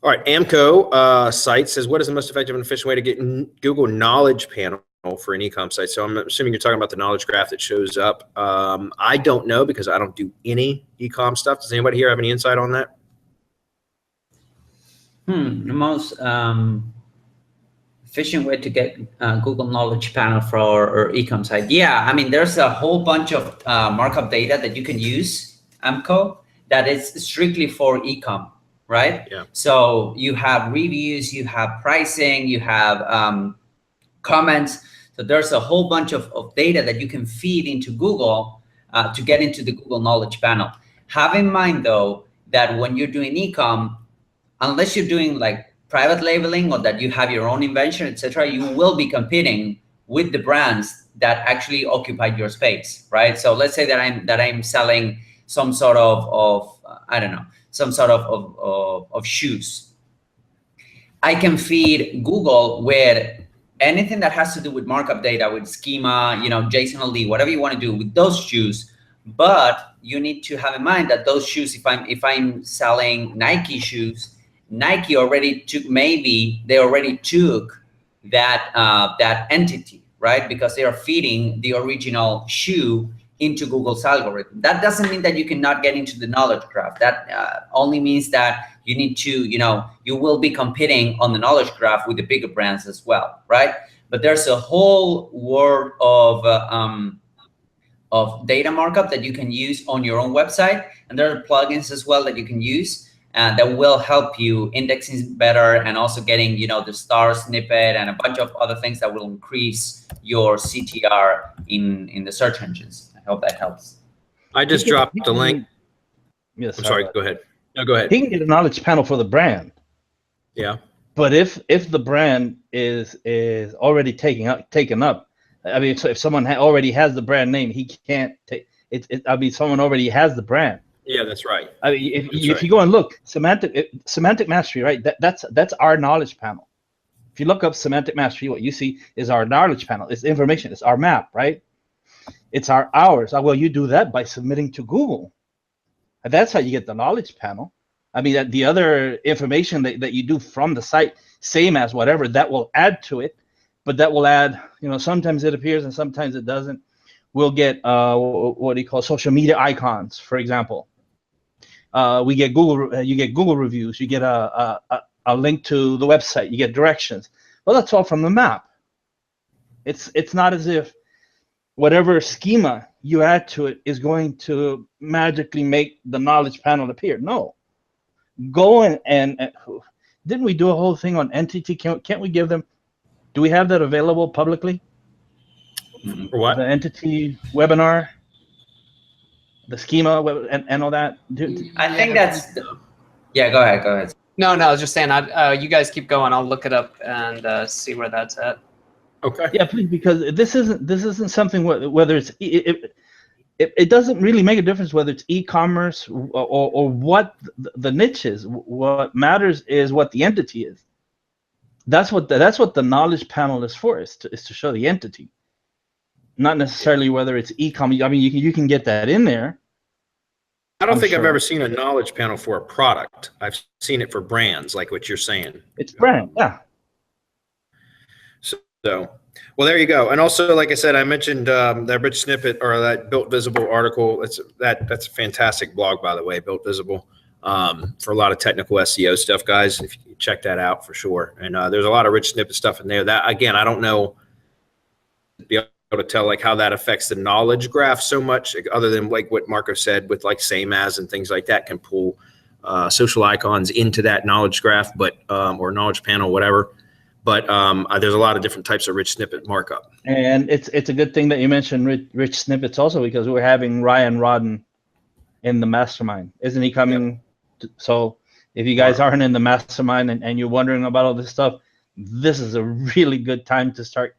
All right, Amco site says, what is the most effective and efficient way to get Google Knowledge Panel for an ecom site? So I'm assuming you're talking about the knowledge graph that shows up. I don't know because I don't do any ecom stuff. Does anybody here have any insight on that? The most efficient way to get Google Knowledge Panel for our ecom site. Yeah, I mean, there's a whole bunch of markup data that you can use, Amco, that is strictly for ecom, right? Yeah. So you have reviews, you have pricing, you have comments. So there's a whole bunch of data that you can feed into Google to get into the Google Knowledge Panel. Have in mind, though, that when you're doing ecom, unless you're doing like private labeling or that you have your own invention, etc., you will be competing with the brands that actually occupy your space, right? So let's say that I'm selling some sort of I don't know, some sort of shoes. I can feed Google with anything that has to do with markup data, with schema, JSON-LD, whatever you want to do with those shoes. But you need to have in mind that those shoes, if I'm selling Nike shoes, Nike already took, maybe they already took that entity, right? Because they are feeding the original shoe into Google's algorithm. That doesn't mean that you cannot get into the knowledge graph. That only means that you need to, you will be competing on the knowledge graph with the bigger brands as well, right? But there's a whole world of data markup that you can use on your own website, and there are plugins as well that you can use that will help you indexing better and also getting, the star snippet and a bunch of other things that will increase your CTR in the search engines. I hope that helps. I just dropped the link. Yes, I'm sorry. Go ahead. No, go ahead. He can get a knowledge panel for the brand. Yeah. But if the brand is already taken up, I mean, so if someone already has the brand name, he can't take it. I mean, someone already has the brand. Yeah, that's right. I mean, if you go and look, semantic mastery, right? That's our knowledge panel. If you look up semantic mastery, what you see is our knowledge panel. It's information. It's our map, right? It's our hours. Well, you do that by submitting to Google. And that's how you get the knowledge panel. I mean, the other information that you do from the site, same as whatever, that will add to it. But that will add, sometimes it appears and sometimes it doesn't. We'll get what do you call social media icons, for example. We get Google. You get Google reviews. You get a link to the website. You get directions. Well, that's all from the map. It's not as if whatever schema you add to it is going to magically make the knowledge panel appear. No. Go and didn't we do a whole thing on entity? Can't we give them? Do we have that available publicly? For what? The entity webinar, the schema, and all that. I think that's. Yeah, go ahead. No, I was just saying. You guys keep going. I'll look it up and see where that's at. Okay. Yeah, please, because this isn't something whether it's it doesn't really make a difference whether it's e-commerce or what the niche is. What matters is what the entity is. That's what the knowledge panel is for. Is to show the entity, not necessarily whether it's e-com. I mean, you can get that in there. I don't think I've ever seen a knowledge panel for a product. I've seen it for brands, like what you're saying. It's brand, yeah. So, well, there you go. And also, like I said, I mentioned that rich snippet or that Built Visible article. That's a fantastic blog, by the way, Built Visible, for a lot of technical SEO stuff, guys. If you check that out for sure. And there's a lot of rich snippet stuff in there. That again, I don't know. Be able to tell like how that affects the knowledge graph so much, other than like what Marco said with like same as and things like that can pull social icons into that knowledge graph, but or knowledge panel, whatever. But there's a lot of different types of rich snippet markup. And it's a good thing that you mentioned rich snippets also, because we're having Ryan Rodden in the mastermind. Isn't he coming? Yep. So if you guys aren't in the mastermind and you're wondering about all this stuff, this is a really good time to start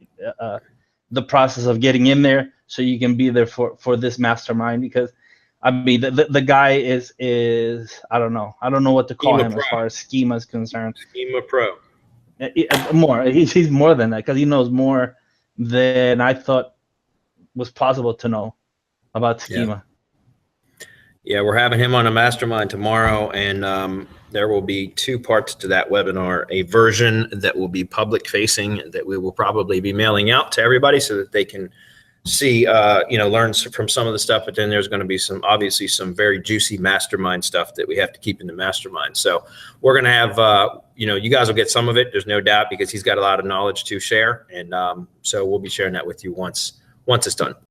the process of getting in there so you can be there for this mastermind. Because I mean, the guy is I don't know what to call him as far as schema is concerned. Schema pro. More, he's more than that, because he knows more than I thought was possible to know about schema. Yeah, we're having him on a mastermind tomorrow, and there will be 2 parts to that webinar. A version that will be public facing that we will probably be mailing out to everybody so that they can see, learn from some of the stuff. But then there's going to be obviously some very juicy mastermind stuff that we have to keep in the mastermind. So we're going to have, you guys will get some of it. There's no doubt, because he's got a lot of knowledge to share. And so we'll be sharing that with you once it's done.